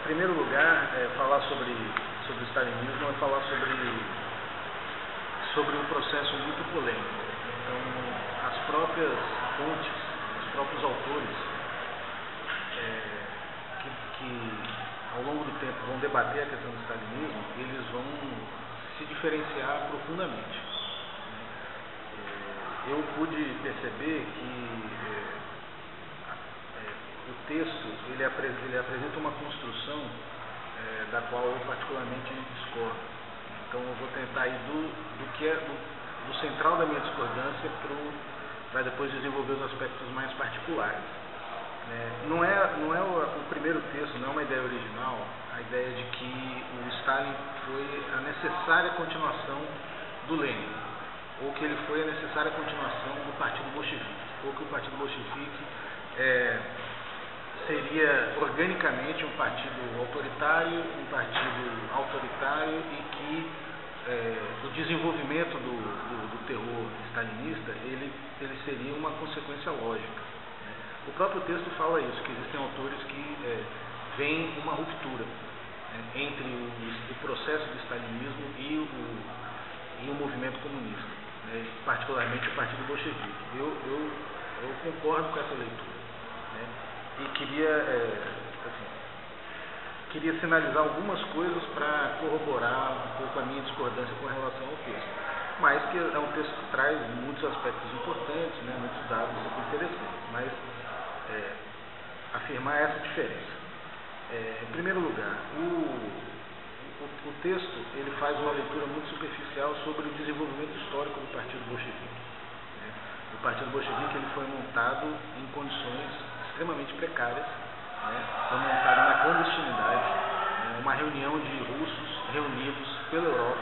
Em primeiro lugar, falar sobre o stalinismo é falar sobre um processo muito polêmico. Então, as próprias fontes, os próprios autores que ao longo do tempo vão debater a questão do stalinismo, eles vão se diferenciar profundamente. Eu pude perceber que o texto ele apresenta uma construção da qual eu particularmente discordo. Então eu vou tentar ir do central da minha discordância para depois desenvolver os aspectos mais particulares. Não é o primeiro texto, não é uma ideia original, a ideia de que o Stalin foi a necessária continuação do Lenin, ou que ele foi a necessária continuação do Partido Bolchevique, ou que o Partido Bolchevique seria organicamente um partido autoritário e que o desenvolvimento do terror stalinista ele seria uma consequência lógica. O próprio texto fala isso, que existem autores que veem uma ruptura entre o processo do stalinismo e o movimento comunista, particularmente o Partido Bolchevique. Eu concordo com essa leitura, e queria sinalizar algumas coisas para corroborar um pouco a minha discordância com relação ao texto, mas que é um texto que traz muitos aspectos importantes, muitos dados interessantes, mas afirmar essa diferença. Em primeiro lugar, o texto ele faz uma leitura muito superficial sobre o desenvolvimento histórico do Partido Bolchevique. O Partido Bolchevique ele foi montado em condições extremamente precárias, foi montado na clandestinidade, uma reunião de russos reunidos pela Europa,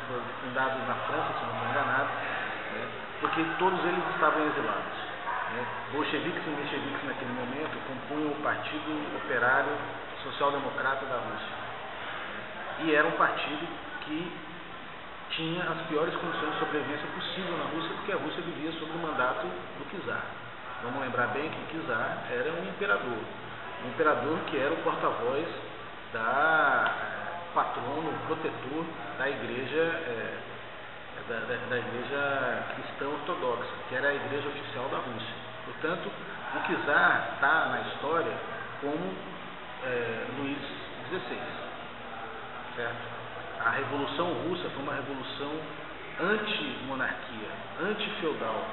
foi fundado na França, se não estou enganado, porque todos eles estavam exilados. Bolcheviques e mencheviques naquele momento compunham o Partido Operário Social-Democrata da Rússia. E era um partido que tinha as piores condições de sobrevivência possível na Rússia, porque a Rússia vivia sob o mandato do czar. Vamos lembrar bem que o czar era um imperador que era o porta-voz da patrono, protetor da igreja da igreja cristã ortodoxa, que era a igreja oficial da Rússia. Portanto, o czar está na história como Luís XVI, certo? A Revolução Russa foi uma revolução anti-monarquia, anti-feudal,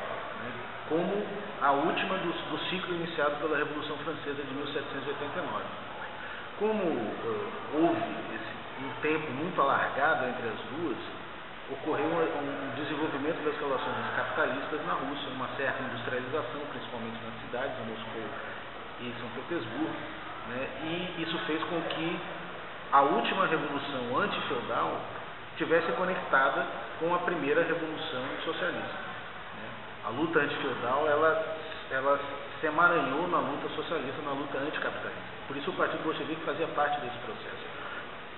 como a última do ciclo iniciado pela Revolução Francesa de 1789. Como houve um tempo muito alargado entre as duas, ocorreu um desenvolvimento das relações capitalistas na Rússia, uma certa industrialização, principalmente nas cidades, em Moscou e São Petersburgo, e isso fez com que a última revolução antifeudal tivesse conectada com a primeira revolução socialista. A luta antifeudal ela se emaranhou na luta socialista, na luta anticapitalista. Por isso o Partido Bolchevique fazia parte desse processo.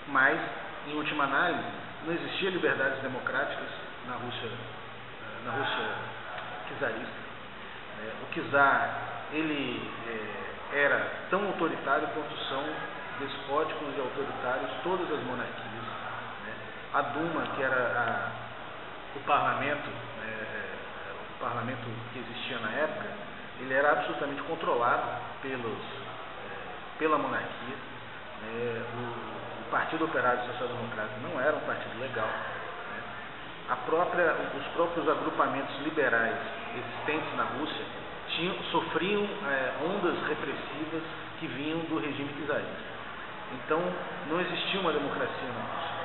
Mas, em última análise, não existia liberdades democráticas na Rússia czarista. O czar ele era tão autoritário quanto são despóticos e autoritários todas as monarquias. A Duma, que era o parlamento que existia na época, ele era absolutamente controlado pela monarquia. O Partido Operário Social-Democrata não era um partido legal. Os próprios agrupamentos liberais existentes na Rússia sofriam ondas repressivas que vinham do regime czarista. Então, não existia uma democracia na Rússia.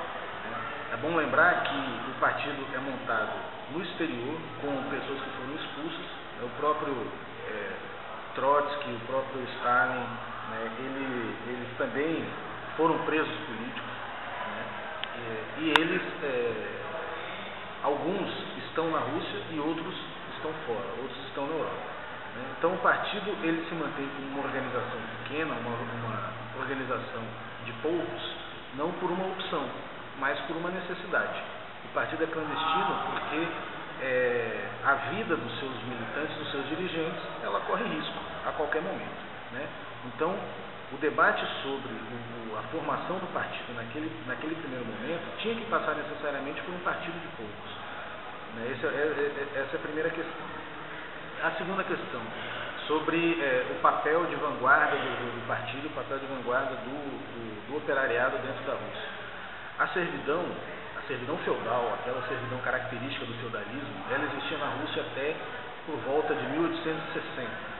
É bom lembrar que o partido é montado no exterior, com pessoas que foram expulsas. O próprio Trotsky, o próprio Stalin, eles também foram presos políticos, e eles, alguns estão na Rússia e outros estão fora, outros estão na Europa. Então o partido ele se mantém como uma organização pequena, uma organização de poucos, não por uma opção, mas por uma necessidade. O partido é clandestino porque a vida dos seus militantes, dos seus dirigentes, ela corre risco a qualquer momento. Então o debate sobre a formação do partido naquele primeiro momento tinha que passar necessariamente por um partido de poucos. Né? Essa é a primeira questão. A segunda questão, sobre o papel de vanguarda do partido, o papel de vanguarda do operariado dentro da Rússia. A servidão feudal, aquela servidão característica do feudalismo, ela existia na Rússia até por volta de 1860.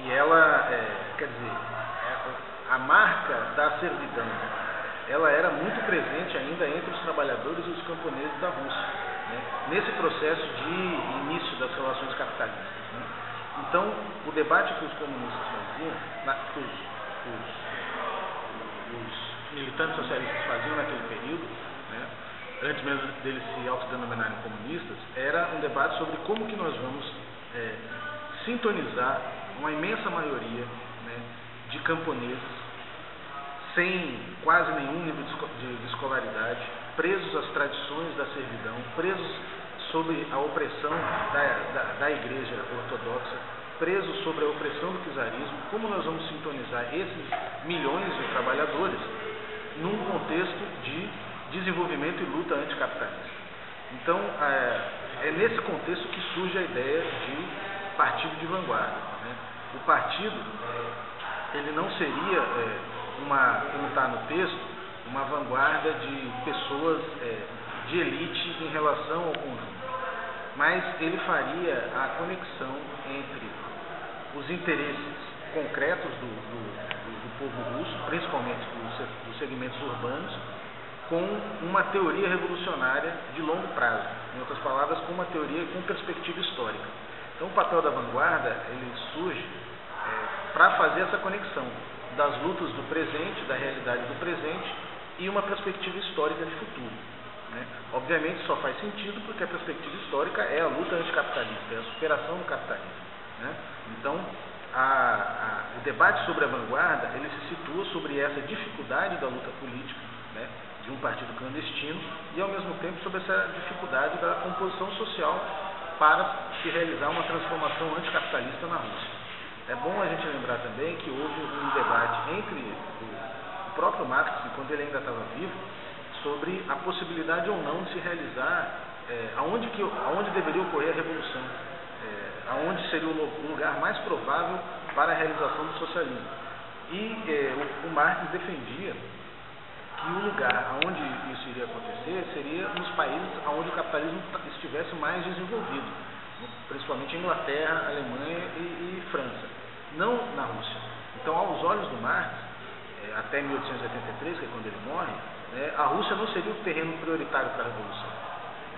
E ela, quer dizer, a marca da servidão, ela era muito presente ainda entre os trabalhadores e os camponeses da Rússia, né? Nesse processo de início das relações capitalistas, né? Então, o debate que os comunistas faziam, os militantes socialistas faziam naquele período, né, antes mesmo deles se autodenominarem comunistas, era um debate sobre como que nós vamos sintonizar uma imensa maioria, né, de camponeses sem quase nenhum nível de escolaridade, presos às tradições da servidão, presos sob a opressão da igreja ortodoxa, presos sob a opressão do czarismo. Como nós vamos sintonizar esses milhões de trabalhadores num contexto de desenvolvimento e luta anticapitalista? Então, é nesse contexto que surge a ideia de partido de vanguarda, né? O partido, ele não seria, como está no texto, uma vanguarda de pessoas de elite em relação ao conjunto, mas ele faria a conexão entre os interesses concretos do povo russo, principalmente dos segmentos urbanos, com uma teoria revolucionária de longo prazo, em outras palavras, com uma teoria com perspectiva histórica. Então, o papel da vanguarda, ele surge para fazer essa conexão das lutas do presente, da realidade do presente, e uma perspectiva histórica de futuro, né? Obviamente só faz sentido porque a perspectiva histórica é a luta anticapitalista, é a superação do capitalismo, né? Então, o debate sobre a vanguarda, ele se situa sobre essa dificuldade da luta política, né, de um partido clandestino, e ao mesmo tempo sobre essa dificuldade da composição social para se realizar uma transformação anticapitalista na Rússia. É bom a gente lembrar também que houve um debate entre o próprio Marx, quando ele ainda estava vivo, sobre a possibilidade ou não de se realizar, aonde deveria ocorrer a revolução, aonde seria o lugar mais provável para a realização do socialismo. E o Marx defendia que o lugar onde isso iria acontecer seria nos países onde o capitalismo estivesse mais desenvolvido, principalmente Inglaterra, Alemanha e França, não na Rússia. Então, aos olhos do Marx, até 1883, que é quando ele morre, a Rússia não seria o terreno prioritário para a revolução,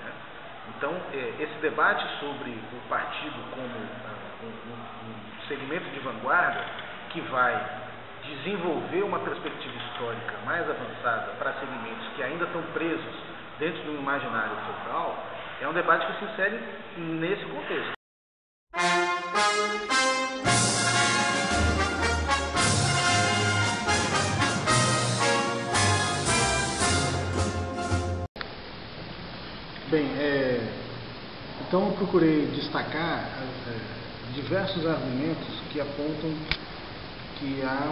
né? Então, esse debate sobre o partido como um segmento de vanguarda que vai desenvolver uma perspectiva histórica mais avançada para segmentos que ainda estão presos dentro do imaginário feudal, é um debate que se insere nesse contexto. Bem, então eu procurei destacar diversos argumentos que apontam que há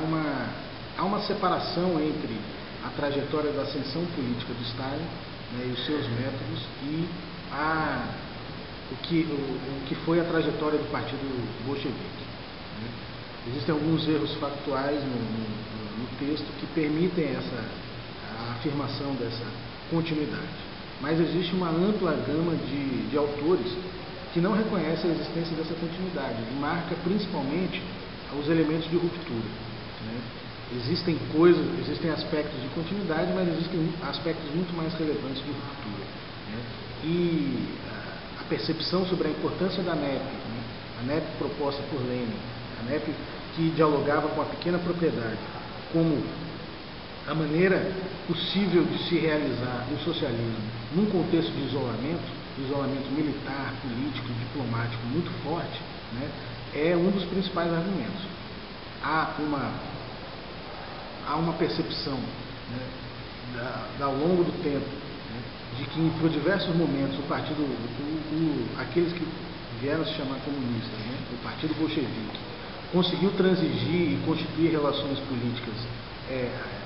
uma separação entre a trajetória da ascensão política do Stalin, né, e os seus métodos, e o que foi a trajetória do partido bolchevique, né? Existem alguns erros factuais no texto que permitem a afirmação dessa continuidade, mas existe uma ampla gama de autores que não reconhecem a existência dessa continuidade e marca principalmente os elementos de ruptura, né? Existem aspectos de continuidade, mas existem aspectos muito mais relevantes de ruptura, né? E a percepção sobre a importância da NEP, né? A NEP proposta por Lenin, a NEP que dialogava com a pequena propriedade, como a maneira possível de se realizar o socialismo num contexto de isolamento militar, político, diplomático muito forte, né, é um dos principais argumentos. Há uma percepção, né, ao longo do tempo, né, de que por diversos momentos o partido, aqueles que vieram se chamar comunistas, né, o partido bolchevique, conseguiu transigir e constituir relações políticas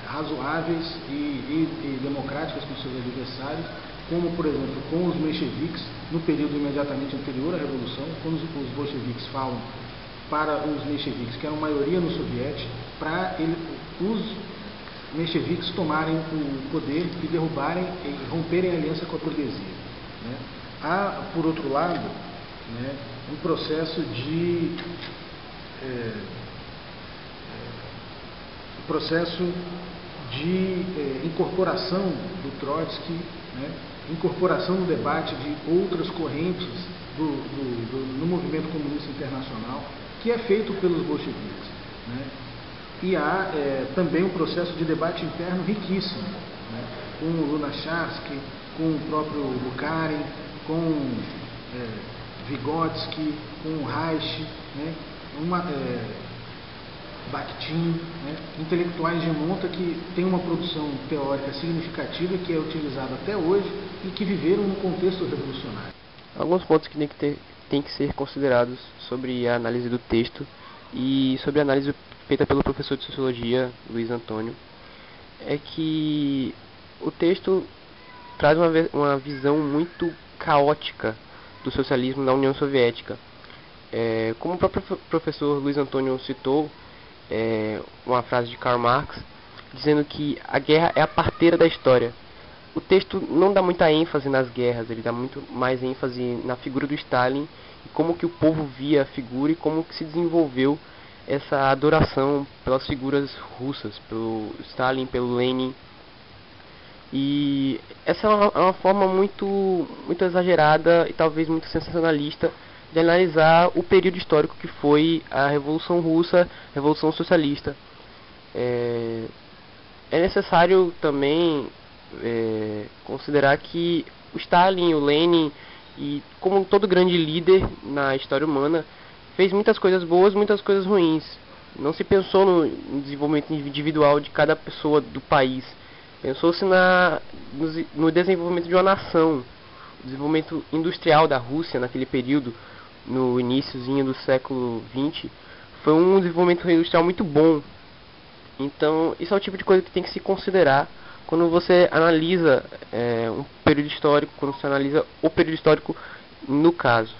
razoáveis e democráticas com seus adversários, como, por exemplo, com os mencheviques, no período imediatamente anterior à Revolução, quando os bolcheviques falam para os mencheviques, que eram maioria no soviético, para os mencheviques tomarem o poder e derrubarem e romperem a aliança com a burguesia. Né? Há, por outro lado, né, um processo de incorporação do Trotsky, né, incorporação no debate de outras correntes no movimento comunista internacional, que é feito pelos bolcheviques. Né? E há também um processo de debate interno riquíssimo, né? Com o Lunacharsky, com o próprio Bukharin, com Vygotsky, com o Reich, né? Bakhtin, né? Intelectuais de monta que tem uma produção teórica significativa que é utilizada até hoje e que viveram no contexto revolucionário. Alguns pontos que tem que ser considerados sobre a análise do texto e sobre a análise feita pelo professor de Sociologia, Luiz Antônio, é que o texto traz uma visão muito caótica do socialismo na União Soviética. Como o próprio professor Luiz Antônio citou, uma frase de Karl Marx, dizendo que a guerra é a parteira da história. O texto não dá muita ênfase nas guerras, ele dá muito mais ênfase na figura do Stalin, e como que o povo via a figura e como que se desenvolveu essa adoração pelas figuras russas, pelo Stalin, pelo Lenin. E essa é uma forma muito exagerada e talvez muito sensacionalista de analisar o período histórico que foi a Revolução Russa, a Revolução Socialista. É necessário também considerar que o Stalin, o Lenin, e como todo grande líder na história humana, fez muitas coisas boas, muitas coisas ruins. Não se pensou no desenvolvimento individual de cada pessoa do país. Pensou-se no desenvolvimento de uma nação. O desenvolvimento industrial da Rússia naquele período, no iniciozinho do século XX, foi um desenvolvimento industrial muito bom. Então, isso é o tipo de coisa que tem que se considerar quando você analisa um período histórico, quando você analisa o período histórico no caso.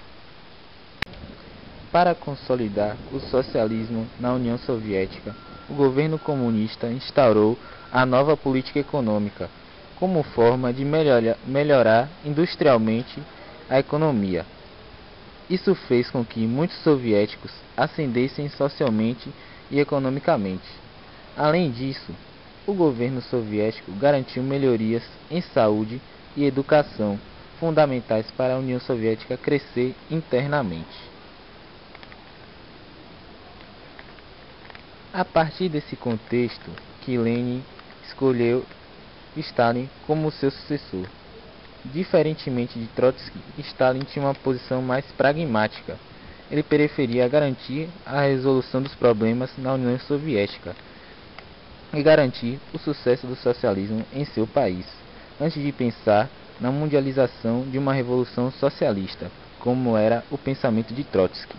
Para consolidar o socialismo na União Soviética, o governo comunista instaurou a nova política econômica como forma de melhorar industrialmente a economia. Isso fez com que muitos soviéticos ascendessem socialmente e economicamente. Além disso, o governo soviético garantiu melhorias em saúde e educação, fundamentais para a União Soviética crescer internamente. A partir desse contexto que Lenin escolheu Stalin como seu sucessor. Diferentemente de Trotsky, Stalin tinha uma posição mais pragmática. Ele preferia garantir a resolução dos problemas na União Soviética e garantir o sucesso do socialismo em seu país, antes de pensar na mundialização de uma revolução socialista, como era o pensamento de Trotsky.